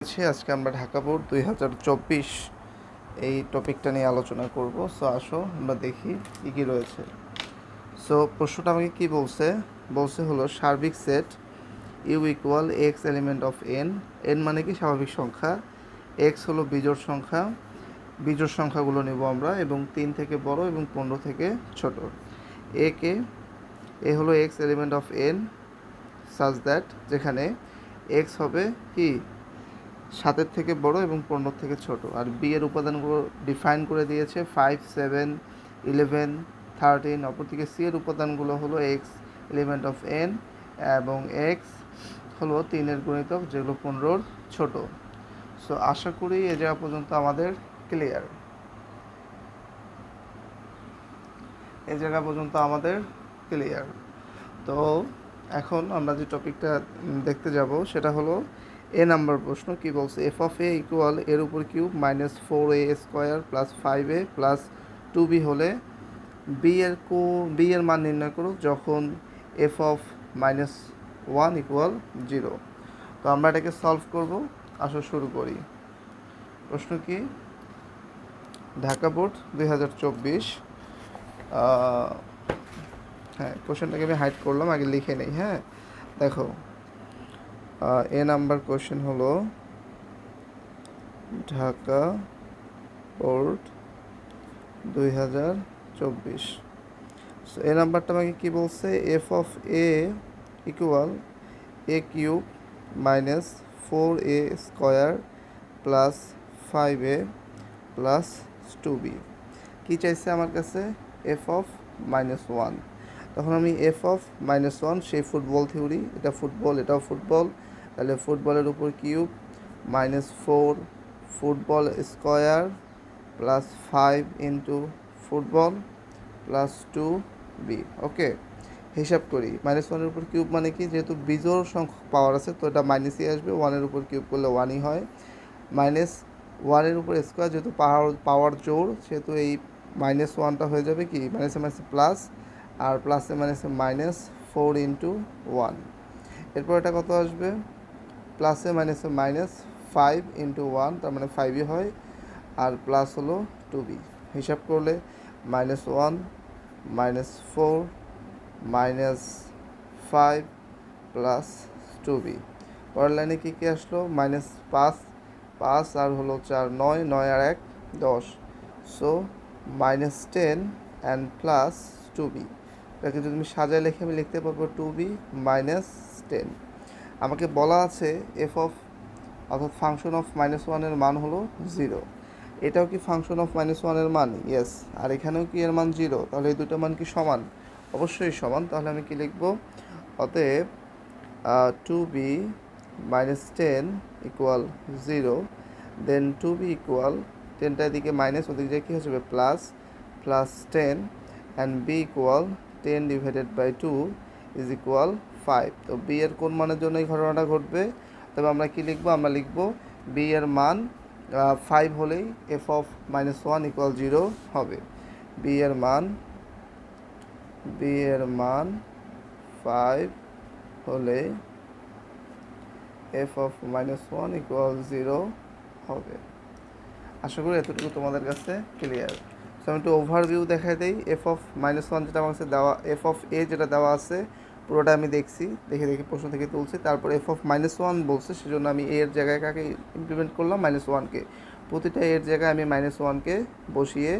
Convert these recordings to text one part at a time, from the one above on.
আজকে আমরা ঢাকা বোর্ড 2024 এই টপিকটা নিয়ে আলোচনা করব। সো আসো আমরা দেখি কী কী রয়েছে। সো প্রশ্নটা আমাকে কি বলছে হলো সার্বিক set U equal X element of N. N মানে কি স্বাভাবিক সংখ্যা, এক্স হলো বিজোড় সংখ্যা, বিজোড় সংখ্যাগুলো নেব আমরা এবং 3 থেকে বড় এবং 15 থেকে ছোট। এ হলো x element of N such that যেখানে এক্স হবে কি 7 থেকে বড় এবং 15 থেকে ছোট। আর বি এর উপাদানগুলো ডিফাইন করে দিয়েছে 5, 7, 11, 13। অপরদিকে সি এর উপাদানগুলো হলো এক্স এলিমেন্ট অফ এন এবং এক্স হলো 3-এর গুণিতক যেগুলো 15-র ছোট। সো আশা করি এ জায়গা পর্যন্ত আমাদের ক্লিয়ার। তো এখন আমরা যে টপিকটা দেখতে যাব সেটা হলো এ নাম্বার প্রশ্ন। কি বলছে? এফ অফ এ ইকুয়াল এর উপর কিউব -4a² + 5a + 2b হলে বি এর মান নির্ণয় করো যখন এফ অফ -1 = 0। তো আমরা এটাকে সলভ করব। আসো শুরু করি। প্রশ্ন কি? ঢাকা বোর্ড 2024। হ্যাঁ, কোশ্চেনটাকে আমি হাইড করলাম, আগে লিখে নেই। হ্যাঁ, দেখো এ নাম্বার কোশ্চেন হলো ঢাকা বোর্ড 2024। সো এ নাম্বারটা আমাকে কী বলছে? F of A equal a³ -4a² + 5a + 2b। কী চাইছে আমার কাছে? F of -1। তখন আমি এফ অফ -1 সেই ফুটবল থিওরি, এটা ফুটবল এটাও ফুটবল, তাহলে ফুটবলের উপর cube -4 football square + 5 into football + 2b। ওকে, হিসাব করি। -1-এর উপর কিউব মানে কি, যেহেতু বিজোড় সংখ্যক পাওয়ার আছে তো এটা মাইনাসই আসবে। 1-এর উপর কিউব করলে 1ই হয়। -1-এর উপর স্কোয়ার, যেহেতু পাওয়ার জোড় সেহেতু এই -1টা হয়ে যাবে কি মাইনাসে মাইনাসে প্লাস, আর প্লাসে মাইনাসে -4 ইন্টু 1। এরপর এটা কত আসবে? প্লাসে মাইনাসে -5 ইন্টু 1, তার মানে 5ই হয়। আর প্লাস হলো 2b। হিসাব করলে -1 -4 -5 + 2b। পরের লাইনে কী কী আসলো? -5 আর হলো 4 9, 9 আর 1 10। So -10 and plus 2b। এটাকে যদি আমি সাজায় লিখে আমি লিখতে পারবো 2b -10। আমাকে বলা আছে এফ অফ অর্থাৎ ফাংশন অফ -1-এর মান হলো 0। এটাও কি ফাংশন অফ -1-এর মান? ইয়েস। আর এখানেও কি এর মান 0? তাহলে এই দুটো মান কি সমান? অবশ্যই সমান। তাহলে আমি কি লিখব? অতএব 2b -10 = 0, দেন 2b = 10টা এদিকে মাইনাস, ওদিক দিয়ে কী হয়ে যাবে প্লাস, +10 অ্যান্ড b = 10/2 = 5। তো b এর কোন মানের জন্য এই ঘটনাটা ঘটবে? তবে আমরা কি লিখব? আমরা লিখব b এর মান 5 হলেই এফ অফ -1 = 0 হবে। b এর মান 5 হলে এফ অফ -1 = 0 হবে। আশা করি এতটুকু তোমাদের কাছে ক্লিয়ার। সো আমি একটু ওভারভিউ দেখাই দিই। এফ অফ -1 যেটা আমার কাছে দেওয়া, এফ অফ এ যেটা দেওয়া আছে পুরোটা আমি দেখছি, দেখে প্রশ্ন থেকে তুলছি। তারপর এফ অফ -1 বলছে, সেজন্য আমি এর জায়গায় কাকে ইমপ্লিমেন্ট করলাম? -1কে। প্রতিটা এর জায়গায় আমি -1কে বসিয়ে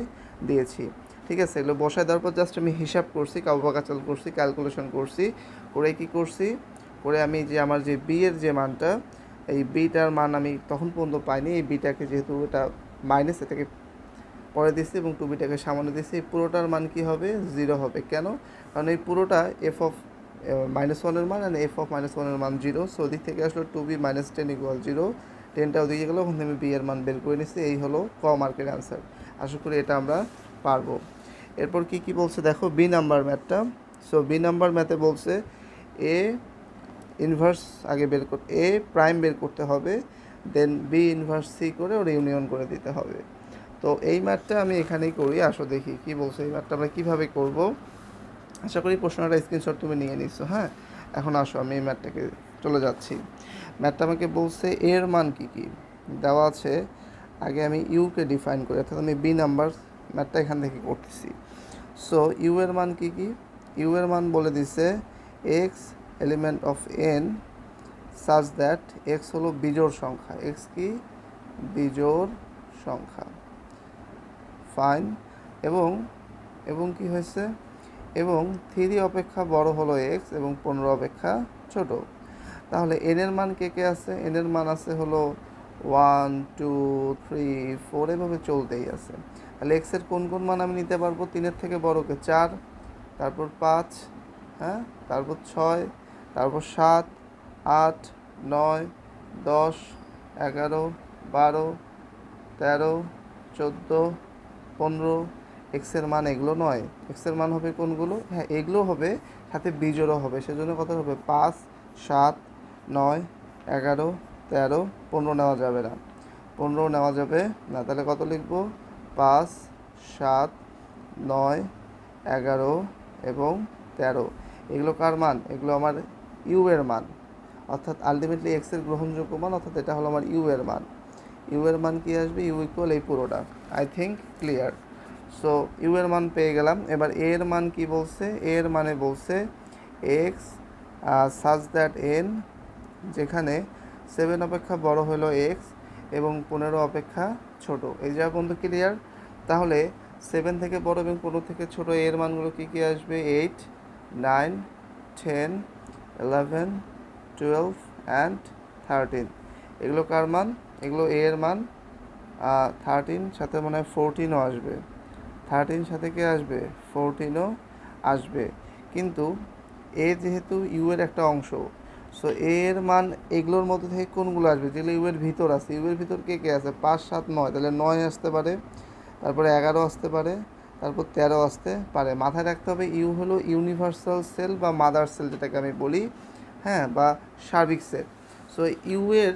দিয়েছি। ঠিক আছে, এগুলো বসায় দেওয়ার পর জাস্ট আমি হিসাব করছি, কাউবাকাচাল করছি, ক্যালকুলেশন করছি। করে কি করছি? করে আমি যে আমার যে বি এর যে মানটা, এই বিটার মান আমি তখন পর্যন্ত পাইনি। এই বিটাকে যেহেতু এটা মাইনাস, এটাকে পরে দিচ্ছি এবং 2bটাকে সামনে দিচ্ছি। এই পুরোটার মান কি হবে? 0 হবে। কেন? কারণ এই পুরোটা এফ অফ -1-এর মান আর এফ অফ -1-এর মান 0। সো ওদিক থেকে আসলো 2b -10 = 0। 10টা ওদিকে গেলো, ওখান থেকে আমি বি এর মান বের করে নিচ্ছি। এই হলো ক মার্কের অ্যান্সার। আশা করি এটা আমরা পারবো। এরপর কি বলছে দেখো, বি নাম্বার ম্যাথটা। সো বি নাম্বার ম্যাথে বলছে এ ইনভার্স আগে এ প্রাইম বের করতে হবে, দেন বি ইনভার্স সি করে ওর ইউনিয়ন করে দিতে হবে। তো এই ম্যাথটা আমি এখানেই করি। আসো দেখি কি বলছে। এই ম্যাথটা আমরা কীভাবে করব। আশা করি প্রশ্নটা স্ক্রিনশট তুমি নিয়ে নিচ্ছো। হ্যাঁ, এখন আসো আমি এই ম্যাথটাকে চলে যাচ্ছি। ম্যাথটা আমাকে বলছে এর মান কী কী দেওয়া আছে। আগে আমি ইউকে ডিফাইন করি, অর্থাৎ আমি বি নাম্বার ম্যাথটা এখান থেকে করতেছি। সো ইউ এর মান কী কী? ইউ এর মান বলে দিছে x element of N such that x হলো বিজোড় সংখ্যা। এক্স কি? বিজোড় সংখ্যা। ফাইন। এবং এবং কি হয়েছে? এবং 3 অপেক্ষা বড় হলো এক্স এবং 15 অপেক্ষা ছোট। তাহলে এন এর মান কে কে আছে? এন এর মান আছে হলো 1 2 3 4, এভাবে চলতেই আছে। তাহলে এক্স এর কোন কোন মান আমি নিতে পারবো? 3-এর থেকে বড়কে 4, তারপর 5, হ্যাঁ, তারপর 6, তারপর 7 8 9 10 11 12 13 14 15। এক্সের মান এগুলো নয়, এক্সের মান হবে কোনগুলো? হ্যাঁ, এগুলো হবে, সাথে বিজোড়ও হবে। সেজন্য কত হবে? 5 7 9 11 13 15 নেওয়া যাবে না, 15 নেওয়া যাবে না। তাহলে কত লিখব? 5 7 9 11 এবং 13। এগুলো কার মান? এগুলো আমার ইউ এর মান, অর্থাৎ আলটিমেটলি এক্স এর গ্রহণযোগ্য মান, অর্থাৎ এটা হলো আমার ইউ এর মান। ইউ এর মান কি আসবে? ইউ ইকুয়াল এই পুরোটা। I think clear. So U এর মান পেয়ে গেলাম। এবার এ এর মান কি বলছে? এ এর মানে বলছে এক্স সাজ দ্যাট এন, যেখানে 7 অপেক্ষা বড় হলো এক্স এবং 15 অপেক্ষা ছোট। এই যা বন্ধু ক্লিয়ার? তাহলে 7 থেকে বড় এবং 15 থেকে ছোট এর মানগুলো কী কী আসবে? 8 9 10 11 12 অ্যান্ড 13। এগুলো কার মান? এগুলো এ এর মান। 13 সাথে মনে হয় 14ও আসবে। 13 সাথে কে আসবে? 14ও আসবে। কিন্তু এ যেহেতু ইউ এর একটা অংশ, সো এ এর মান এগুলোর মধ্যে থেকে কোনগুলো আসবে? যেগুলো ইউ এর ভিতর আছে। ইউ এর ভিতর কে কে আছে? 5 7 9, তাহলে 9 আসতে পারে, তারপরে 11 আসতে পারে, তারপর 13 আসতে পারে। মাথায় রাখতে হবে ইউ হলো ইউনিভার্সাল সেল বা মাদার সেল যেটাকে আমি বলি, হ্যাঁ, বা সার্বিক সেল। সো ইউ এর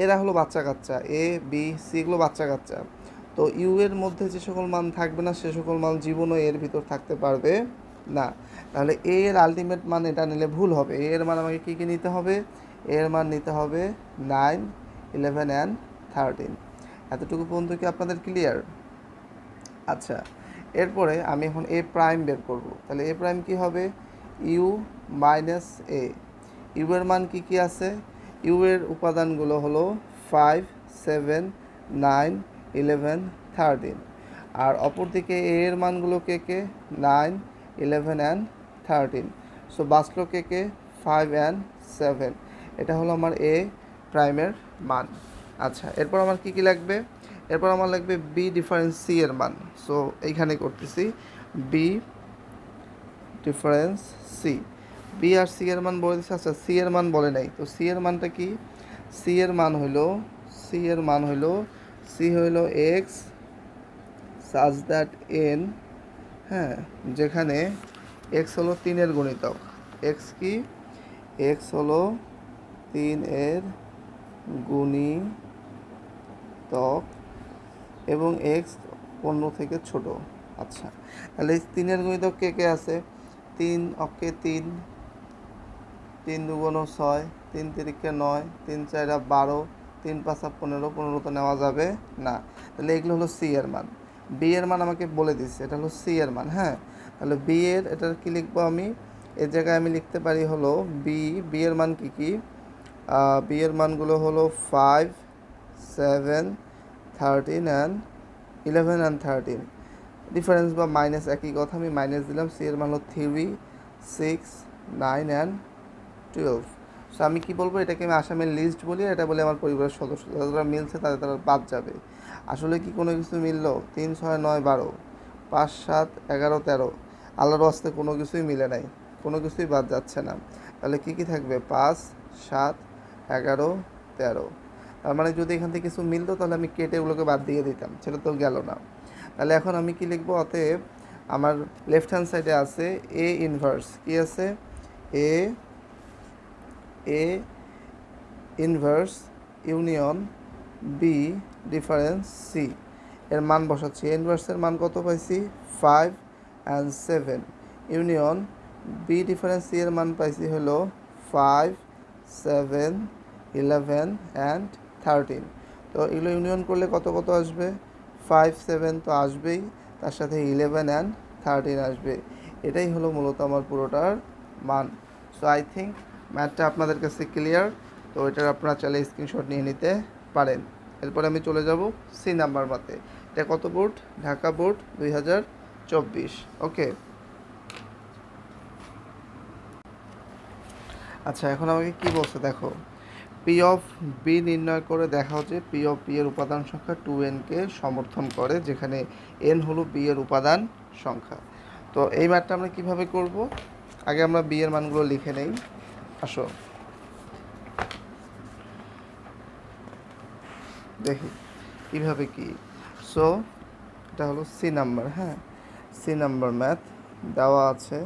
এরা হলো বাচ্চা কাচ্চা, এ বি সি এগুলো বাচ্চা কাচ্চা। তো ইউ এর মধ্যে যে সকল মান থাকবে না সে সকল মান জীবনও এর ভিতর থাকতে পারবে না। তাহলে এ এর আলটিমেট মান এটা নিলে ভুল হবে। এ এর মান আমাকে কী কী নিতে হবে? এর মান নিতে হবে 9 11 অ্যান্ড 13। এতটুকু পর্যন্ত কি আপনাদের ক্লিয়ার? আচ্ছা, এরপরে আমি এখন এ প্রাইম বের করব। তাহলে এ প্রাইম কি হবে? You minus A. ইউ এর মান কি কি আছে? ইউ এর উপাদানগুলো হলো 5 7 9 11 13। আর অপরদিকে এ এর মানগুলো কে কে? 9 11 অ্যান্ড 13। সো বাঁচলো কে কে? 5 অ্যান্ড 7। এটা হলো আমার এ প্রাইমের মান। আচ্ছা, এরপর আমার কি কি লাগবে? এরপর আমার লাগবে বি ডিফারেন্স সি এর মান। সো এইখানে করতেছি বি ডিফারেন্স সি। বি আর সি এর মান বলে দিচ্ছে। আচ্ছা, সি এর মান বলে নাই, তো সি এর মানটা কি? সি এর মান হইল সি হইল এক্স সাজ দ্যাট এন, হ্যাঁ, যেখানে এক্স হলো 3-এর গুণিতক। এক্স কি? এক্স হলো 3-এর গুণিতক এবং এক্স 15 থেকে ছোট। আচ্ছা, তাহলে 3-এর গুণিতক কে কে আছে? 3 অক্ষে 3, 3 2 6, 3 3 9, 3 4 12, 3 5 15, 15 তো নেওয়া যাবে না। তাহলে এগুলো হলো সি এর মান। বি এর মান আমাকে বলে দিচ্ছে, এটা হলো সি এর মান, হ্যাঁ। তাহলে বি এর এটার কী লিখবো আমি? এর জায়গায় আমি লিখতে পারি হলো বি এর মান কী কী? বি এর মানগুলো হলো 5 7 13 অ্যান্ড 11 অ্যান্ড 13। ডিফারেন্স বা মাইনাস একই কথা, আমি মাইনাস দিলাম। সি এর মান হলো 3 6 9 অ্যান্ড 12। সো আমি কী বলবো? এটাকে আমি আসামের লিস্ট বলি, এটা বলে আমার পরিবারের সদস্য যারা মিলছে তাদের তারা বাদ যাবে। আসলে কি কোনো কিছু মিললো? 3 6 9 12, 5 7 11 13, আল্লাহর ওয়াস্তে কোনো কিছুই মিলে নাই, কোনো কিছুই বাদ যাচ্ছে না। তাহলে কী কী থাকবে? 5 7 11 13। তার মানে যদি এখান থেকে কিছু মিলতো তাহলে আমি কেটে ওগুলোকে বাদ দিয়ে দিতাম, সেটা তো গেল না। তাহলে এখন আমি কি লিখবো? অতএব আমার লেফট হ্যান্ড সাইডে আছে এ ইনভার্স। কি আছে? A inverse union B difference C এর মান বসাচ্ছি। এ ইনভার্সের মান কত পাইছি? 5 and 7। Union B difference C এর মান পাইছি হলো 5 7 11 অ্যান্ড 13। তো এগুলো ইউনিয়ন করলে কত কত আসবে? 5 7 তো আসবেই, তার সাথে 11 অ্যান্ড 13 আসবে। এটাই হলো মূলত আমার পুরোটার মান। সো আই থিঙ্ক ম্যাথটা আপনাদের কাছে ক্লিয়ার। তো এটার আপনারা চাইলে স্ক্রিনশট নিয়ে নিতে পারেন। এরপর আমি চলে যাব সি নাম্বার মাতে। এটা কত বোর্ড? ঢাকা বোর্ড 2024। ওকে, আচ্ছা এখন আমাকে কি বলছে দেখো, পি অফ বি নির্ণয় করে দেখা হচ্ছে পি অফ বি এর উপাদান সংখ্যা 2n-কে সমর্থন করে, যেখানে n হলো বি এর উপাদান সংখ্যা। তো এই ম্যাথটা আমরা কিভাবে করব? আগে আমরা বি এর মানগুলো লিখে নেই। আসো দেখি কিভাবে কি। সো এটা হলো সি নাম্বার, হ্যাঁ সি নাম্বার ম্যাথ দেওয়া আছে,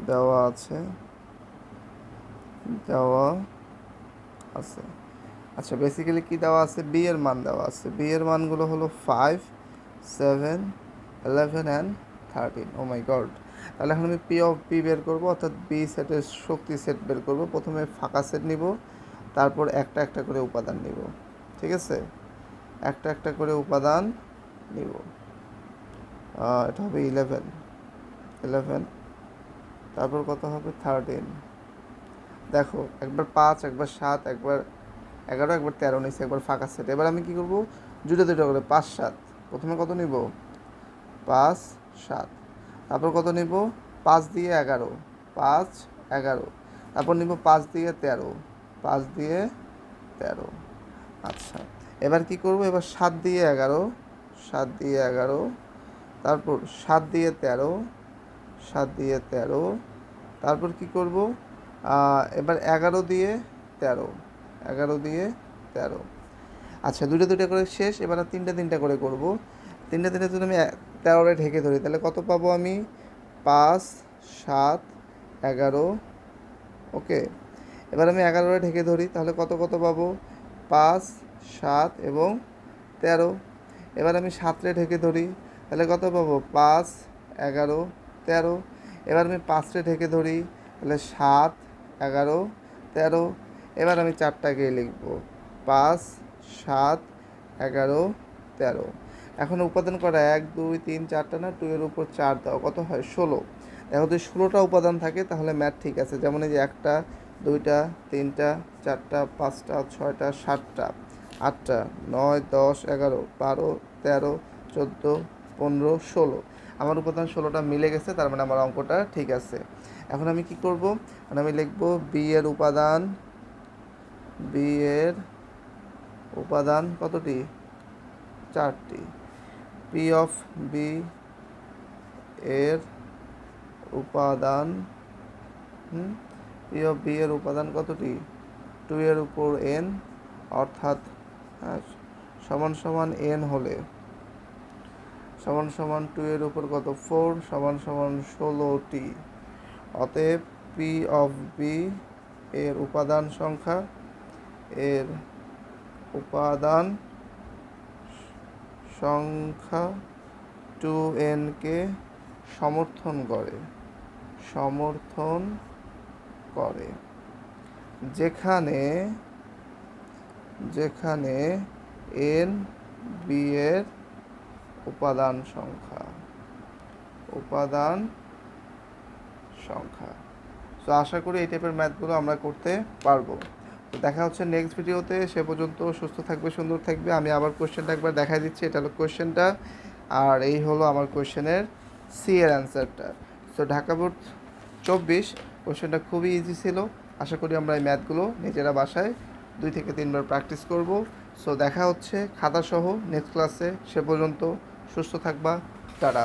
দেওয়া আছে, দেওয়া আছে। আচ্ছা বেসিক্যালি কি দেওয়া আছে? বি এর মান দেওয়া আছে। বি এর মানগুলো হলো 5 7 11 অ্যান্ড 13। ও মাই গড, তাহলে এখন আমি পি অফ বি বের করবো, অর্থাৎ বি সেটের শক্তি সেট বের করব। প্রথমে ফাঁকা সেট নিব, তারপর একটা একটা করে উপাদান নিব। ঠিক আছে, একটা একটা করে উপাদান নিব। এটা হবে 11 11, তারপর কত হবে? 13। দেখো একবার 5, একবার 7, একবার 11, একবার 13 নিচ্ছে, একবার ফাঁকা সেট। এবার আমি কি করব? দুটো দুটো করে 5 7। প্রথমে কত নিব? 5 7। তারপর কত নিব? 5 দিয়ে 11, 5 11। তারপর নিব 5 দিয়ে 13, 5 দিয়ে 13। আচ্ছা এবার কি করব? এবার 7 দিয়ে 11, 7 দিয়ে 11। তারপর 7 দিয়ে 13, 7 দিয়ে 13। তারপর কি করব? এবার 11 দিয়ে 13, 11 দিয়ে 13। আচ্ছা দুটো দুটো করে শেষ। এবার আর তিনটা তিনটা করে করব। তিনটা তিনটা যদি আমি 13-রে ঢেকে ধরি তাহলে কত পাবো আমি? 5 7 11। ওকে, এবার আমি 11-রে ঢেকে ধরি তাহলে কত কত পাবো? 5 7 এবং 13। এবার আমি 7-রে ঢেকে ধরি তাহলে কত পাবো? 5 11 13। এবার আমি 5-রে ঢেকে ধরি তাহলে 7 11 13। এবার আমি 4টাকে লিখবো 5 7 11 13। এখন উপাদান করা 1 2 3 4টা না, 2 এর উপর 4 দাও, কত হয়? 16। দেখো যদি 16টা উপাদান থাকে তাহলে ম্যাথ ঠিক আছে। যেমন এই যে 1টা 2টা 3টা 4টা 5টা 6টা 7টা 8টা 9 10 11 12 13 14 15 16। আমার উপাদান 16টা মিলে গেছে, তার মানে আমার অঙ্কটা ঠিক আছে। এখন আমি কি করব? এখন আমি লিখব বি এর উপাদান, বি এর উপাদান কতটি? 4টি। পি অফ বি এর উপাদান, পি অফ বি এর উপাদান কতটি? 2 এর উপর n, অর্থাৎ সমান সমান n হলে সমান সমান 2 এর উপর কত? 4 সমান সমান 16টি। অতএব পি অফ বি এর উপাদান সংখ্যা, এর উপাদান সংখ্যা 2n-কে সমর্থন করে, সমর্থন করে, যেখানে যেখানে n বি এর উপাদান সংখ্যা, উপাদান সংখ্যা। তো আশা করি এই টাইপের ম্যাথগুলো আমরা করতে পারবো। তো দেখা হচ্ছে নেক্সট ভিডিওতে। সে পর্যন্ত সুস্থ থাকবে, সুন্দর থাকবে। আমি আবার কোয়েশ্চেনটা একবার দেখাই দিচ্ছি। এটা হলো কোয়েশ্চেনটা, আর এই হলো আমার কোয়েশ্চেনের সি এর অ্যান্সারটা। সো ঢাকা বোর্ড 24 কোয়েশ্চেনটা খুবই ইজি ছিল। আশা করি আমরা এই ম্যাথগুলো নিজেরা বাসায় 2 থেকে 3 বার প্র্যাকটিস করব। সো দেখা হচ্ছে খাতাসহ নেক্সট ক্লাসে। সে পর্যন্ত সুস্থ থাকবা, টাটা।